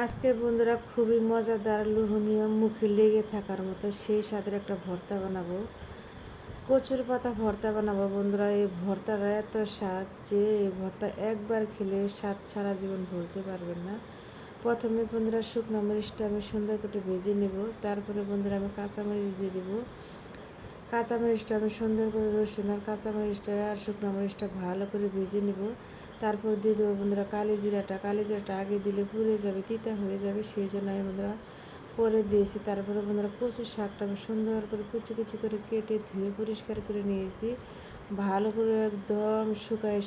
আজকে বন্ধুরা খুবই মজাদার লোভনীয় মুখে লেগে থাকার মতো সেই স্বাদের একটা ভর্তা বানাবো। কচুর পাতা ভর্তা বানাবো বন্ধুরা। এই ভর্তাটা এত স্বাদ যে এই ভর্তা একবার খেলে স্বাদ সারা জীবন ভুলতে পারবেন না। প্রথমে বন্ধুরা শুকনো মরিচটা আমি সুন্দর করে ভেজে নেব। তারপরে বন্ধুরা আমি কাঁচামরিচ দিয়ে দেবো। কাঁচামরিচটা আমি সুন্দর করে রসুন আর কাঁচামরিচটা আর শুকনো মরিচটা ভালো করে ভেজে নেব। তারপর দিয়ে দেবো বন্ধুরা কালি জিরাটা আগে দিলে পুড়ে যাবে, তিতা হয়ে যাবে, সেই জন্য আমি বন্ধুরা পরে দিয়েছি। তারপরে বন্ধুরা কচুর শাকটা আমি সুন্দর করে কুচি কুচি করে কেটে ধুয়ে পরিষ্কার করে নিয়েছি। ভালো করে একদম শুকায়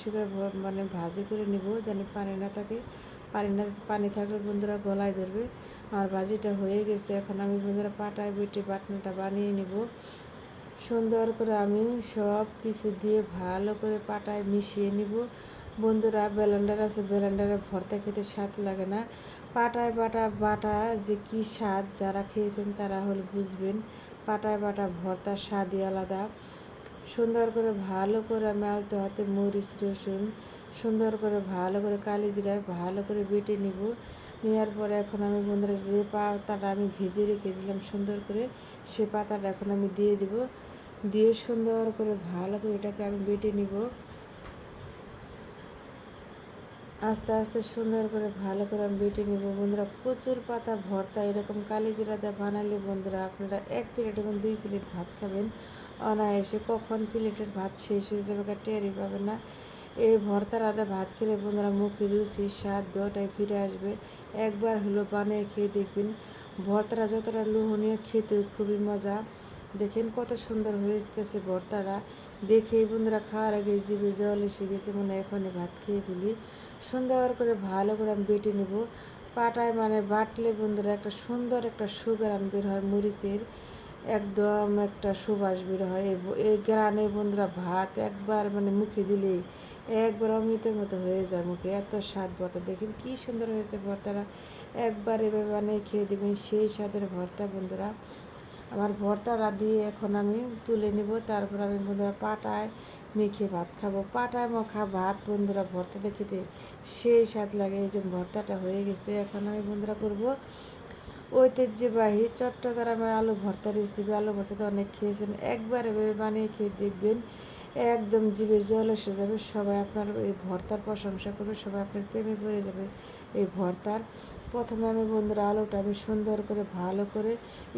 মানে ভাজি করে নেব, যেন পানি না থাকে। পানি থাকলে বন্ধুরা গলায় ধরবে। আর ভাজিটা হয়ে গেছে। এখন আমি বন্ধুরা পাটায় বেটে বাটনাটা বানিয়ে নেব। সুন্দর করে আমি সব কিছু দিয়ে ভালো করে পাটায় মিশিয়ে নিব। বন্ধুরা ব্লেন্ডার আছে, ব্লেন্ডারে ভর্তা খেতে স্বাদ লাগে না, পাটায় বাটা যে কি স্বাদ, যারা খেয়েছেন তারা হলে বুঝবেন। পাটায় বাটা ভর্তার স্বাদই আলাদা। সুন্দর করে ভালো করে আমি আলতো হাতে মরিচ রসুন সুন্দর করে ভালো করে কালি জিরায় ভালো করে বেটে নিব। নেওয়ার পরে এখন আমি বন্ধুরা যে পাতাটা আমি ভেজে রেখে দিলাম সুন্দর করে, সে পাতাটা এখন আমি দিয়ে দিব। দিয়ে সুন্দর করে ভালো করে এটাকে আমি বেটে নিব। আস্তে আস্তে সুন্দর করে ভালো করে আমি বেটে নিব বন্ধুরা। প্রচুর পাতা ভর্তা এরকম কালি জিরা দিয়ে বানালে বন্ধুরা আপনারা 1 প্লেট এবং 2 প্লেট ভাত খাবেন অনায়াসে। কখন প্লেটের ভাত শেষ হয়ে যাবে টেরই পাবেন না। এই ভর্তার আদা ভাত খেলে বন্ধুরা মুখে রুচি স্বাদ দুটাই ফিরে আসবে। একবার হলো বানিয়ে খেয়ে দেখবেন। ভর্তাটা যতটা লোভনীয়, খেতে খুবই মজা। দেখেন কত সুন্দর হয়েছে ভর্তাটা। দেখেই বন্ধুরা খাওয়ার আগে জিভে জল এসে গেছে, মনে এখনই ভাত খেয়ে ফেলি। সুন্দর করে ভালো করে আমি বেটে নেব। পাটায় মানে বাটলে বন্ধুরা একটা সুন্দর একটা সুঘ্রাণ বের হয় মরিচের, একদম একটা সুবাস বের হয়। এই গ্রানে বন্ধুরা ভাত একবার মানে মুখে দিলেই একবার অমৃতের মতো হয়ে যায় মুখে, এত স্বাদ ভর্তা। দেখেন কি সুন্দর হয়েছে ভর্তাটা। একবার এভাবে বানিয়ে খেয়ে দেবেন, সেই স্বাদের ভর্তা বন্ধুরা। আমার ভর্তাটা দিয়ে এখন আমি তুলে নেব। তারপর আমি বন্ধুরা পাটায় মেখে ভাত খাবো। পাটায় মাখা ভাত বন্ধুরা ভর্তাতে খেতে সেই স্বাদ লাগে। এই যে ভর্তাটা হয়ে গেছে। এখন আমি বন্ধুরা করব ঐতিহ্যবাহী চট্টগ্রামের আলু ভর্তা রেসিপি। আলু ভর্তা তো অনেক খেয়েছেন, একবার এভাবে বানিয়ে খেয়ে দেখবেন, একদম জিভে জল এসে যাবে। সবাই আপনার এই ভর্তার প্রশংসা করবে, সবাই আপনার প্রেমে পড়ে যাবে এই ভর্তার। প্রথমে আমি বন্ধুরা আলুটা আমি সুন্দর করে ভালো করে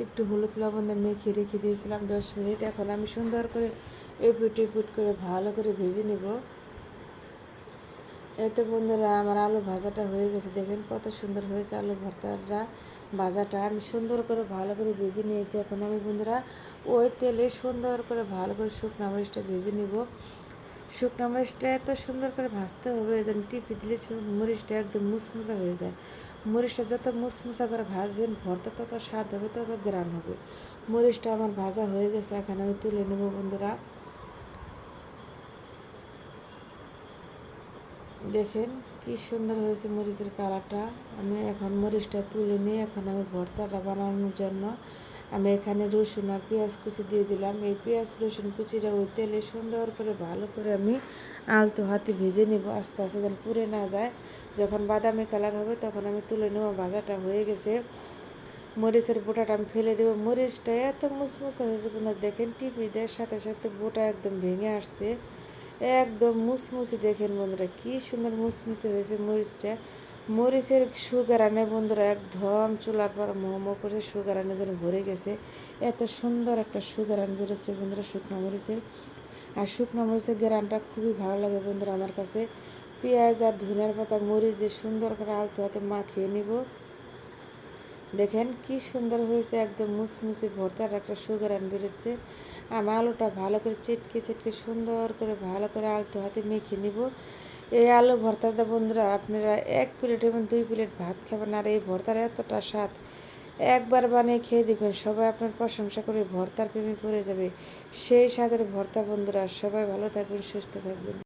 একটু হলুদ লবণ দিয়ে মেখে রেখে দিয়েছিলাম 10 মিনিট। এখন আমি সুন্দর করে এপুট করে ভালো করে ভেজে নেব। এতে বন্ধুরা আমার আলু ভাজাটা হয়ে গেছে। দেখেন কত সুন্দর হয়েছে আলু ভর্তাটা। ভাজাটা আমি সুন্দর করে ভালো করে ভেজে নিয়েছি। এখন আমি বন্ধুরা ওই তেলে সুন্দর করে ভালো করে শুকনো মরিচটা ভেজে নিব। শুকনো মরিচটা এত সুন্দর করে ভাজতে হবে যেন টিপে দিলে মরিচটা একদম মুচমুচা হয়ে যায়। মরিচটা যত মুচমুচা করে ভাজবেন ভর্তা তত স্বাদ হবে, তত গ্রান হবে। মরিচটা আমার ভাজা হয়ে গেছে, এখন আমি তুলে নেব বন্ধুরা। দেখেন কি সুন্দর হয়েছে মরিচের কালারটা। আমি এখন মরিচটা তুলে নিয়ে এখন আমি ভর্তাটা বানানোর জন্য আমি এখানে রসুন আর পেঁয়াজ কুচি দিয়ে দিলাম। এই পেঁয়াজ রসুন কুচিটা ওই তেলে সুন্দর করে ভালো করে আমি আলতো হাতে ভেজে নেব, আস্তে আস্তে যেন পুড়ে না যায়। যখন বাদামি কালার হবে তখন আমি তুলে নেব। ভাজাটা হয়ে গেছে। মরিচের বোটাটা আমি ফেলে দেবো। মরিচটা এত মুচমুচে হয়েছে বন্ধুরা, দেখেন টিপি দেওয়ার সাথে সাথে বোটা একদম ভেঙে আসছে, একদম মুচমুচে। দেখেন বন্ধুরা কি সুন্দর মুচমুচে হয়েছে মরিচটা। মরিচের সুগারানে বন্ধুরা একদম চুলার পর মোমো করে সুগারানে যেন ভরে গেছে। এত সুন্দর একটা সুগারান বেরোচ্ছে বন্ধুরা শুকনো মরিচের। আর শুকনো মরিচের গ্রানটা খুবই ভালো লাগে বন্ধুরা আমার কাছে। পেঁয়াজ আর ধনিয়ার পাতা মরিচ দিয়ে সুন্দর করে আলতো হাতে মাখিয়ে নিব। দেখেন কি সুন্দর হয়েছে, একদম মুচমুচে ভর্তার একটা সুঘ্রাণ বেরোচ্ছে। আমি আলুটা ভালো করে চেটকে সুন্দর করে ভালো করে আলতো হাতে মেখে নিব। এই আলু ভর্তাটা বন্ধুরা আপনারা 1 প্লেট এবং 2 প্লেট ভাত খাবেন। আর এই ভর্তার এতটা স্বাদ, একবার বানিয়ে খেয়ে দেবেন, সবাই আপনার প্রশংসা করে ভর্তার প্রেমে পড়ে যাবে। সেই স্বাদের ভর্তা বন্ধুরা। সবাই ভালো থাকবেন, সুস্থ থাকবেন।